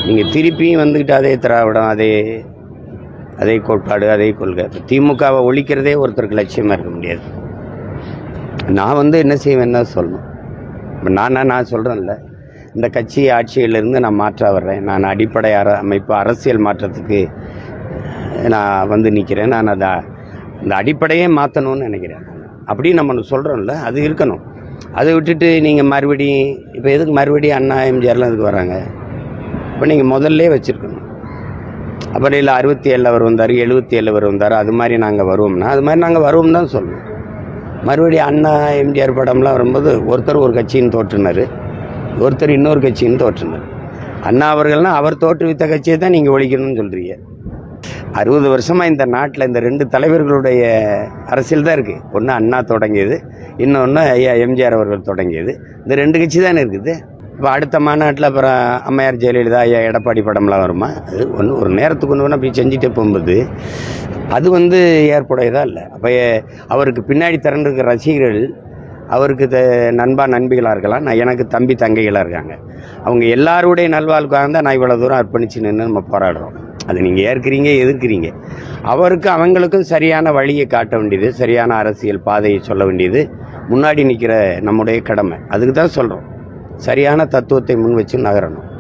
நீங்கள் திருப்பியும் வந்துக்கிட்டு அதே திராவிடம், அதே கோட்பாடு, அதே கொள்கை. இப்போ திமுகவை ஒழிக்கிறதே ஒருத்தருக்கு லட்சியமாக இருக்க முடியாது. நான் என்ன செய்வேன்னு தான் சொல்லணும். இப்போ நான் சொல்கிறேன்ல, இந்த கட்சி ஆட்சியிலிருந்து நான் மாற்ற வர்றேன். நான் அடிப்படை அமைப்பு அரசியல் மாற்றத்துக்கு நான் நிற்கிறேன். நான் இந்த அடிப்படையே மாற்றணும்னு நினைக்கிறேன். அப்படி நம்ம சொல்கிறோம்ல, அது இருக்கணும். அதை விட்டுட்டு நீங்கள் மறுபடியும் இப்போ எதுக்கு மறுபடியும் அண்ணா எம்ஜிஆர்லாம் இதுக்கு வராங்க? இப்போ நீங்கள் முதல்ல வச்சுருக்கணும். அப்புறம் இல்லை 67 அவர் வந்தார், 77 அவர் வந்தார், அது மாதிரி நாங்கள் வருவோம்னா அது மாதிரி நாங்கள் வருவோம் தான் சொல்லணும். மறுபடியும் அண்ணா எம்ஜிஆர் படம்லாம் வரும்போது ஒருத்தர் ஒரு கட்சின்னு தோற்றுனார், ஒருத்தர் இன்னொரு கட்சின்னு தோற்றுனார். அண்ணா அவர்கள்னால் அவர் தோற்றுவித்த கட்சியை தான் நீங்கள் ஒழிக்கணும்னு சொல்கிறீங்க. 60 வருஷமாக இந்த நாட்டில் இந்த 2 தலைவர்களுடைய அரசியல் தான் இருக்குது. ஒன்று அண்ணா தொடங்கியது, இன்னொன்று ஐயா எம்ஜிஆர் அவர்கள் தொடங்கியது. இந்த 2 கட்சி தானே இருக்குது. இப்போ அடுத்த மாநாட்டில் அப்புறம் அம்மையார் ஜெயலலிதா, ஐயா எடப்பாடி படம்லாம் வருமா? அது ஒரு நேரத்துக்கு ஒன்று அப்படி செஞ்சுட்டே போகும்போது அது ஏற்புடையதாக இல்லை. அப்போ அவருக்கு பின்னாடி திரண்டிருக்கிற ரசிகர்கள் அவருக்கு நண்பிகளாக இருக்கலாம், எனக்கு தம்பி தங்கைகளாக இருக்காங்க. அவங்க எல்லாருடைய நல்வாழ்வுக்காக தான் நான் இவ்வளோ தூரம் அர்ப்பணிச்சு நின்று நம்ம போராடுறோம். அது நீங்கள் ஏற்கிறீங்க, எதிர்க்கிறீங்க. அவங்களுக்கும் சரியான வழியை காட்ட வேண்டியது, சரியான அரசியல் பாதையை சொல்ல வேண்டியது முன்னாடி நிற்கிற நம்முடைய கடமை. அதுக்கு தான் சொல்கிறோம், சரியான தத்துவத்தை முன் வச்சு நகரணும்.